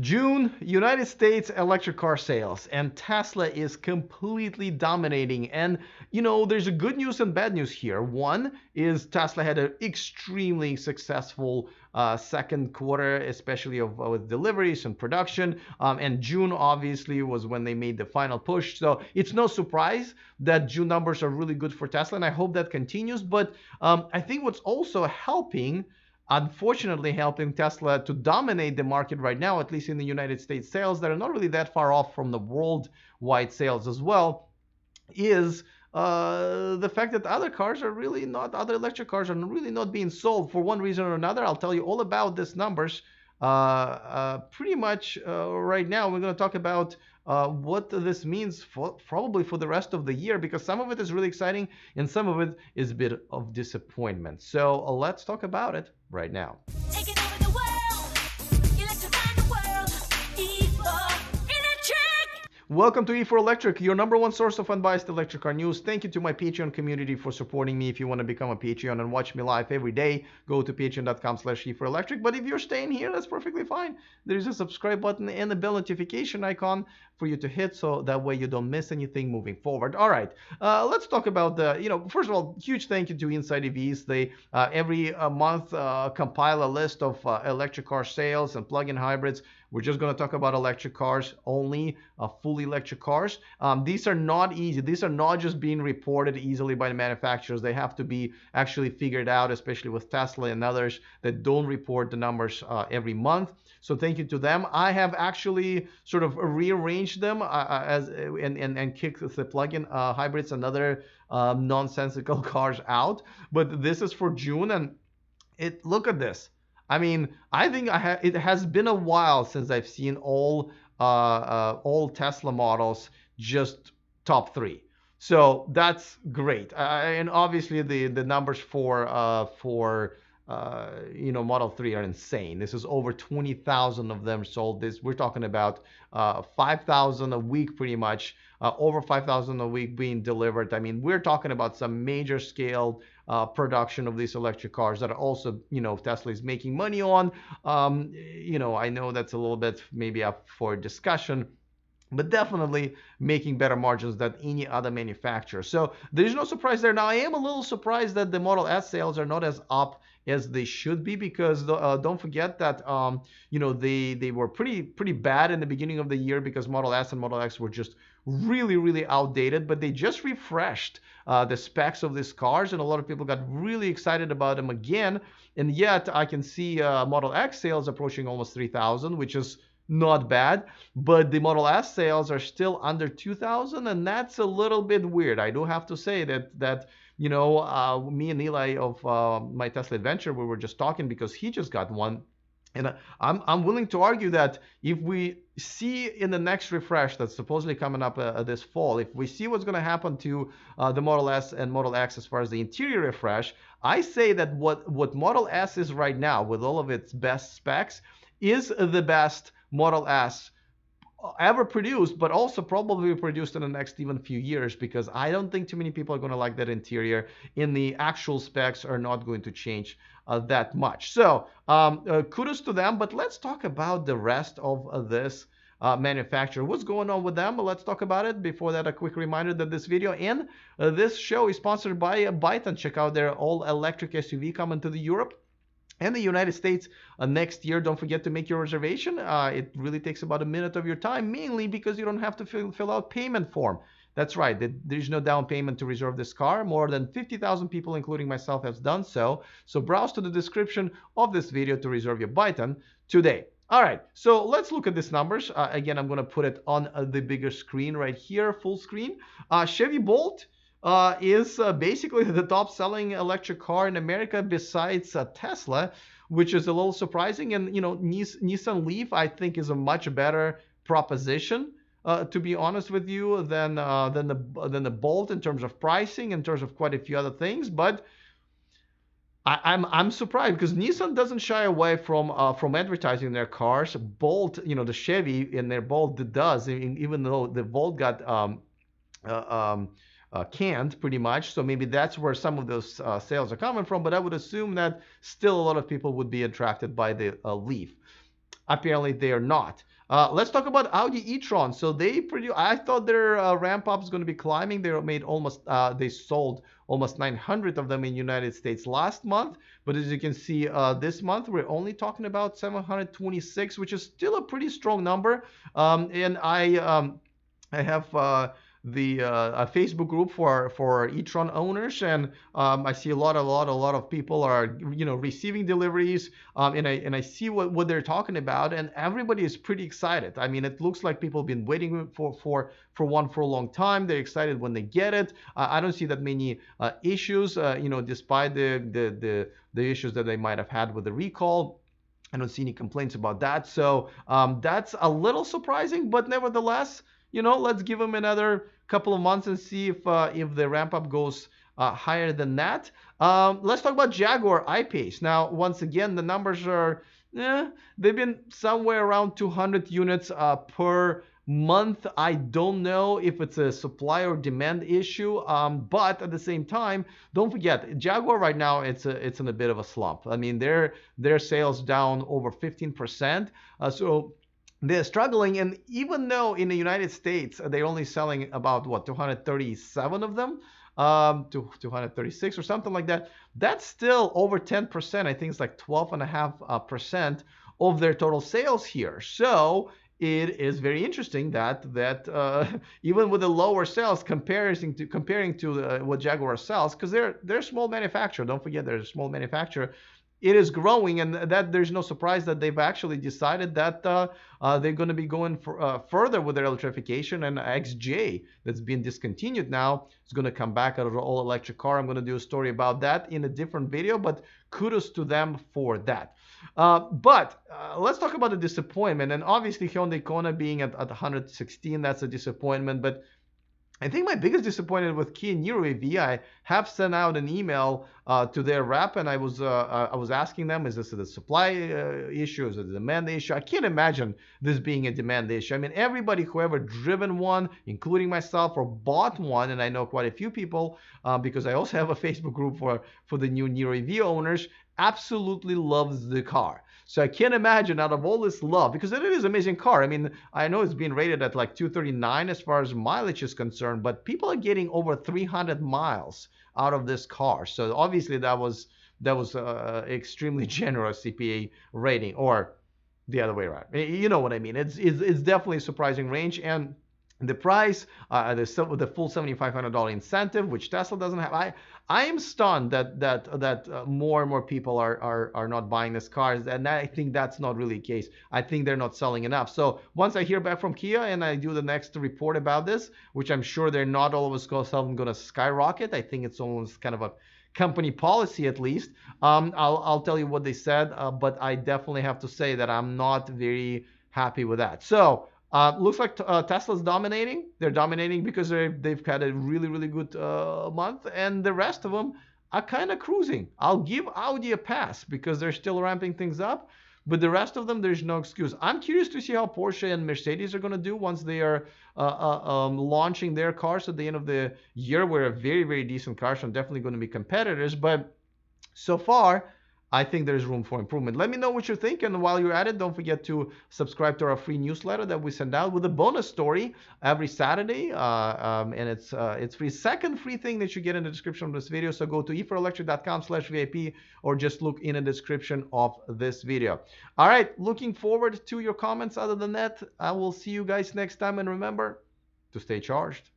June, United States electric car sales, and Tesla is completely dominating. And there's a good news and bad news here. One is Tesla had an extremely successful second quarter, especially with deliveries and production. And June obviously was when they made the final push. So it's no surprise that June numbers are really good for Tesla, and I hope that continues. But I think what's also helping, unfortunately helping Tesla to dominate the market right now, at least in the United States sales that are not really that far off from the worldwide sales as well, is the fact that other electric cars are really not being sold for one reason or another. I'll tell you all about these numbers pretty much right now. We're going to talk about what this means probably for the rest of the year, because some of it is really exciting and some of it is a bit of disappointment. So let's talk about it right now. Taking over the world, electrifying the world, E4 Electric. Welcome to E4 Electric, your number one source of unbiased electric car news. Thank you to my Patreon community for supporting me. If you want to become a Patreon and watch me live every day, go to patreon.com/E4Electric. But if you're staying here, that's perfectly fine. There's a subscribe button and the bell notification icon for you to hit, so that way you don't miss anything moving forward. All right, let's talk about first of all, huge thank you to Inside EVs. They every month compile a list of electric car sales and plug-in hybrids. We're just going to talk about electric cars only, fully electric cars. These are not easy. These are not just being reported easily by the manufacturers. They have to be actually figured out, especially with Tesla and others that don't report the numbers every month. So thank you to them. I have actually sort of rearranged them and kicked the plug-in hybrids and other nonsensical cars out. But this is for June, and look at this. I mean, I think it has been a while since I've seen all Tesla models just top 3. So that's great. And obviously the numbers for Model 3 are insane. This is over 20,000 of them sold. We're talking about 5,000 a week pretty much, over 5,000 a week being delivered. I mean, we're talking about some major scale production of these electric cars that are also, Tesla is making money on. I know that's a little bit maybe up for discussion, but definitely making better margins than any other manufacturer. So there's no surprise there. Now, I am a little surprised that the Model S sales are not as up as they should be, because don't forget that they were pretty bad in the beginning of the year, because Model S and Model X were just really outdated. But they just refreshed the specs of these cars, and a lot of people got really excited about them again. And yet I can see Model X sales approaching almost 3,000, which is not bad, but the Model S sales are still under 2,000, and that's a little bit weird. I do have to say that me and Eli of my Tesla Adventure, we were just talking because he just got one, and I'm willing to argue that if we see in the next refresh that's supposedly coming up this fall, if we see what's going to happen to the Model S and Model X as far as the interior refresh, I say that what Model S is right now, with all of its best specs, is the best Model S ever produced, but also probably produced in the next even few years, because I don't think too many people are going to like that interior, and the actual specs are not going to change that much. So kudos to them. But let's talk about the rest of this manufacturer. What's going on with them? Let's talk about it. Before that, a quick reminder that this video and this show is sponsored by Byton. Check out their all-electric SUV coming to the Europe and the United States next year. Don't forget to make your reservation. It really takes about a minute of your time, mainly because you don't have to fill out payment form. That's right, there's no down payment to reserve this car. More than 50,000 people, including myself, have done so. So browse to the description of this video to reserve your Byton today. All right, so let's look at these numbers. Again, I'm going to put it on the bigger screen right here, full screen. Chevy Bolt is basically the top selling electric car in America besides Tesla, which is a little surprising. And Nissan Leaf, I think, is a much better proposition, to be honest with you, than the Bolt in terms of pricing, in terms of quite a few other things. But I'm surprised, because Nissan doesn't shy away from advertising their cars. Bolt, the Chevy in their Bolt does, even though the Bolt got canned pretty much. So maybe that's where some of those sales are coming from. But I would assume that still a lot of people would be attracted by the Leaf. Apparently they are not. Let's talk about Audi e-tron. So I thought their ramp up is going to be climbing. They sold almost 900 of them in United States last month. But as you can see, this month we're only talking about 726, which is still a pretty strong number. And I have the a Facebook group for e-tron owners, and I see a lot of people are receiving deliveries, and I see what they're talking about, and everybody is pretty excited. I mean, it looks like people have been waiting for one for a long time. They're excited when they get it. I don't see that many issues, despite the issues that they might have had with the recall. I don't see any complaints about that. So that's a little surprising, but nevertheless, let's give them another couple of months and see if the ramp up goes higher than that. Let's talk about Jaguar I-Pace. Now, once again, the numbers are, they've been somewhere around 200 units per month. I don't know if it's a supply or demand issue, but at the same time, don't forget Jaguar right now. It's in a bit of a slump. I mean, their sales down over 15%. So they're struggling, and even though in the United States they're only selling about 237 of them, to 236 or something like that, that's still over 10%. I think it's like 12.5% of their total sales here. So it is very interesting that even with the lower sales comparing to what Jaguar sells, because they're a small manufacturer. Don't forget they're a small manufacturer. It is growing, and that there's no surprise that they've actually decided that they're going to be going further with their electrification, and XJ that's been discontinued now is going to come back as an all-electric car. I'm going to do a story about that in a different video, but kudos to them for that. But let's talk about the disappointment, and obviously Hyundai Kona being at 116, that's a disappointment, but I think my biggest disappointment with Kia Niro EV, I have sent out an email to their rep, and I was asking them, is this a supply issue, is it a demand issue? I can't imagine this being a demand issue. I mean, everybody who ever driven one, including myself, or bought one, and I know quite a few people because I also have a Facebook group for the new Niro EV owners, absolutely loves the car. So I can't imagine out of all this love, because it is an amazing car. I mean, I know it's being rated at like 239 as far as mileage is concerned, but people are getting over 300 miles out of this car. So obviously that was extremely generous CPA rating, or the other way around. You know what I mean? It's definitely a surprising range, and the price, the full $7,500 incentive, which Tesla doesn't have. I am stunned that more and more people are not buying this car, and I think that's not really the case. I think they're not selling enough. So once I hear back from Kia and I do the next report about this, which I'm sure they're not all of us going to skyrocket. I think it's almost kind of a company policy at least. I'll tell you what they said, but I definitely have to say that I'm not very happy with that. So looks like Tesla's dominating. They're dominating because they've had a really, really good month, and the rest of them are kind of cruising. I'll give Audi a pass because they're still ramping things up, but the rest of them, there's no excuse. I'm curious to see how Porsche and Mercedes are going to do once they are launching their cars at the end of the year. We're a very, very decent car, so I'm definitely going to be competitors, but so far, I think there's room for improvement. Let me know what you think, and while you're at it, don't forget to subscribe to our free newsletter that we send out with a bonus story every Saturday, and it's free. Second free thing that you get in the description of this video. So go to e4electric.com/VIP, or just look in the description of this video. All right, looking forward to your comments. Other than that, I will see you guys next time, and remember to stay charged.